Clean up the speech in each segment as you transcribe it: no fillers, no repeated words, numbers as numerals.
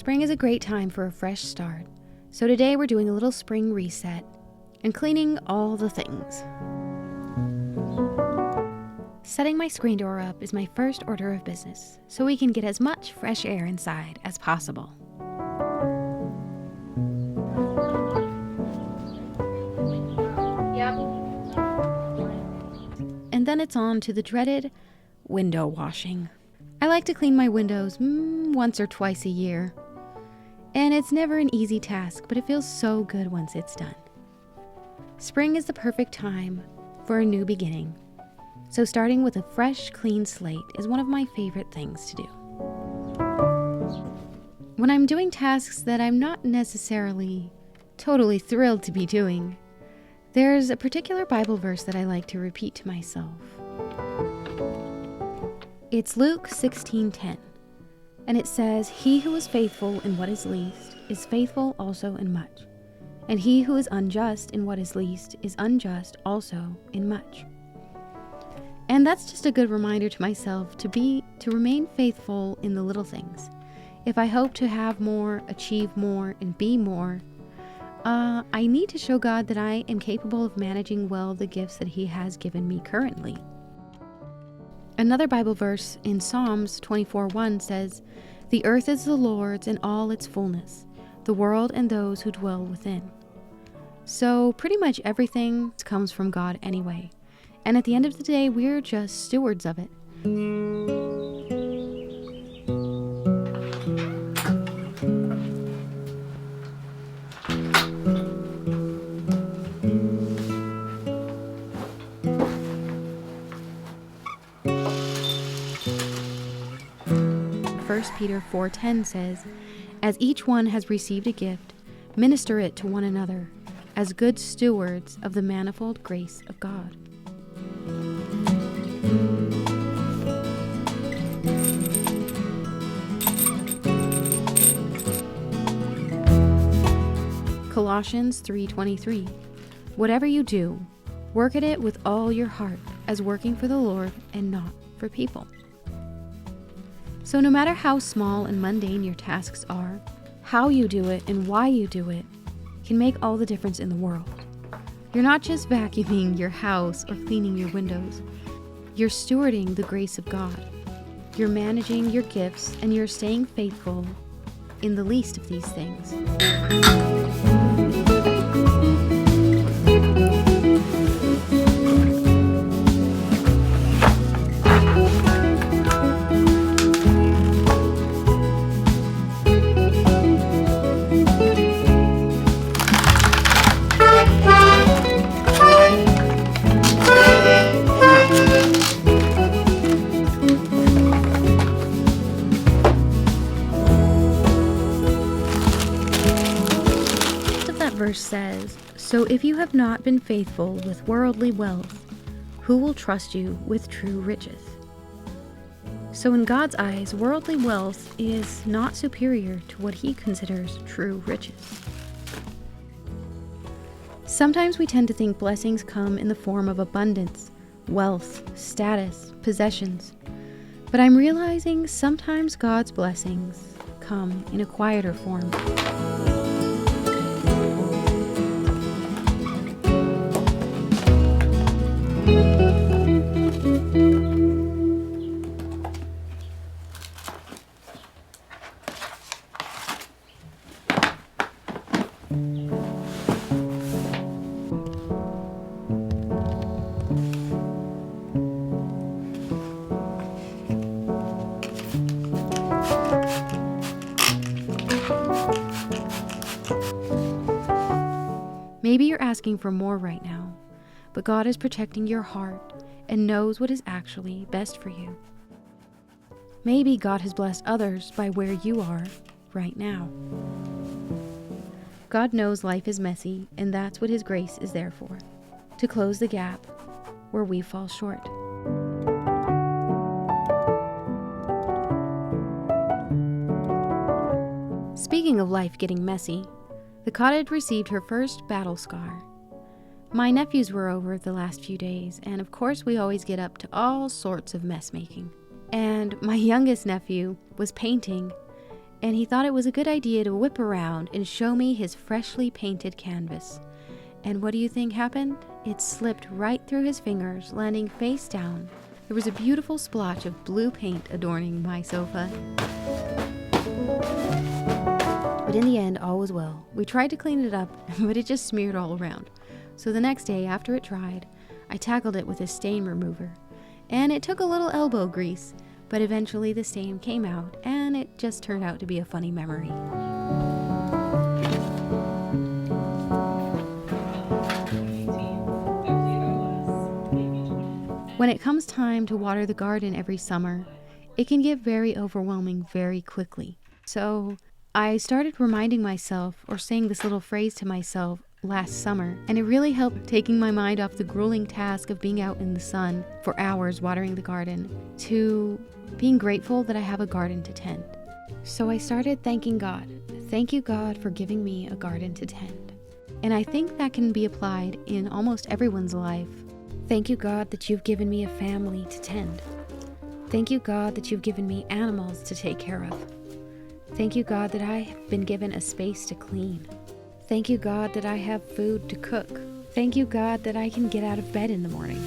Spring is a great time for a fresh start, so today we're doing a little spring reset and cleaning all the things. Setting my screen door up is my first order of business, so we can get as much fresh air inside as possible. Yep. And then it's on to the dreaded window washing. I like to clean my windows once or twice a year. And it's never an easy task, but it feels so good once it's done. Spring is the perfect time for a new beginning. So starting with a fresh, clean slate is one of my favorite things to do. When I'm doing tasks that I'm not necessarily totally thrilled to be doing, there's a particular Bible verse that I like to repeat to myself. It's Luke 16:10, and it says, "He who is faithful in what is least is faithful also in much, and he who is unjust in what is least is unjust also in much." And that's just a good reminder to myself to remain faithful in the little things. If I hope to have more, achieve more, and be more, I need to show God that I am capable of managing well the gifts that He has given me currently. Another Bible verse in Psalms 24:1 says, "The earth is the Lord's and all its fullness, the world and those who dwell within." So pretty much everything comes from God anyway. And at the end of the day, we're just stewards of it. First Peter 4:10 says, "As each one has received a gift, minister it to one another, as good stewards of the manifold grace of God." Colossians 3:23, "Whatever you do, work at it with all your heart, as working for the Lord and not for people." So no matter how small and mundane your tasks are, how you do it and why you do it can make all the difference in the world. You're not just vacuuming your house or cleaning your windows. You're stewarding the grace of God. You're managing your gifts, and you're staying faithful in the least of these things. Verse says, "So if you have not been faithful with worldly wealth, who will trust you with true riches?" So in God's eyes, worldly wealth is not superior to what He considers true riches. Sometimes we tend to think blessings come in the form of abundance, wealth, status, possessions. But I'm realizing sometimes God's blessings come in a quieter form. Maybe you're asking for more right now, but God is protecting your heart and knows what is actually best for you. Maybe God has blessed others by where you are right now. God knows life is messy, and that's what His grace is there for, to close the gap where we fall short. Speaking of life getting messy, the cottage received her first battle scar. My nephews were over the last few days, and of course we always get up to all sorts of mess making. And my youngest nephew was painting, and he thought it was a good idea to whip around and show me his freshly painted canvas. And what do you think happened? It slipped right through his fingers, landing face down. There was a beautiful splotch of blue paint adorning my sofa. But in the end, all was well. We tried to clean it up, but it just smeared all around. So the next day, after it dried, I tackled it with a stain remover. And it took a little elbow grease, but eventually the stain came out, and it just turned out to be a funny memory. When it comes time to water the garden every summer, it can get very overwhelming very quickly. So I started reminding myself or saying this little phrase to myself last summer, and it really helped taking my mind off the grueling task of being out in the sun for hours watering the garden to being grateful that I have a garden to tend. So I started thanking God. Thank you, God, for giving me a garden to tend. And I think that can be applied in almost everyone's life. Thank you, God, that you've given me a family to tend. Thank you, God, that you've given me animals to take care of. Thank you, God, that I have been given a space to clean. Thank you, God, that I have food to cook. Thank you, God, that I can get out of bed in the morning.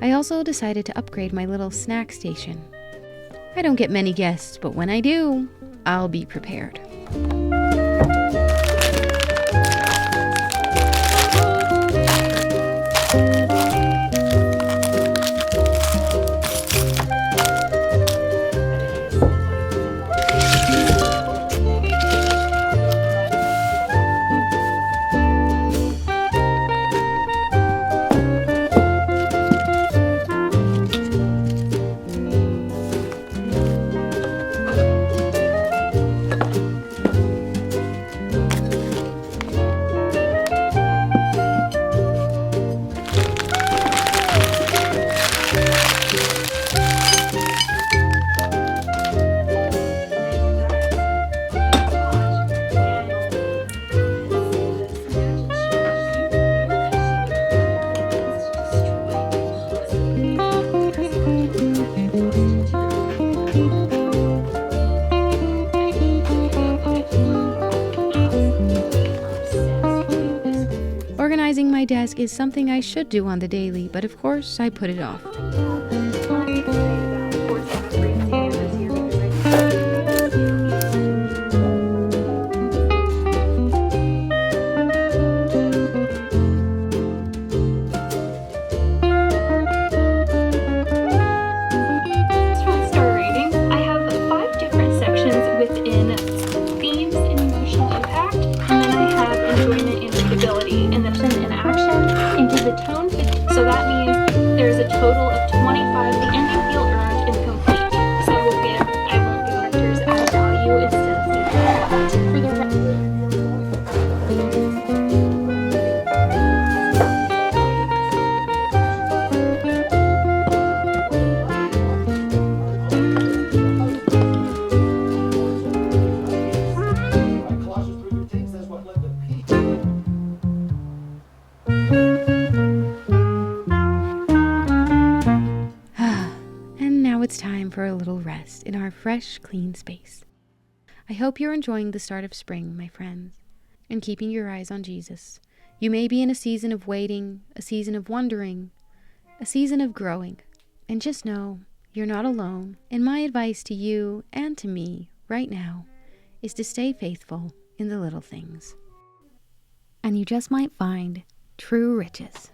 I also decided to upgrade my little snack station. I don't get many guests, but when I do, I'll be prepared. Organizing my desk is something I should do on the daily, but of course I put it off. So that means there's a total of 25. The ending feel earned and complete. So I won't give characters add value instead of feedback. For the It's time for a little rest in our fresh, clean space. I hope you're enjoying the start of spring, my friends, and keeping your eyes on Jesus. You may be in a season of waiting, a season of wondering, a season of growing, and just know you're not alone. And my advice to you and to me right now is to stay faithful in the little things. And you just might find true riches.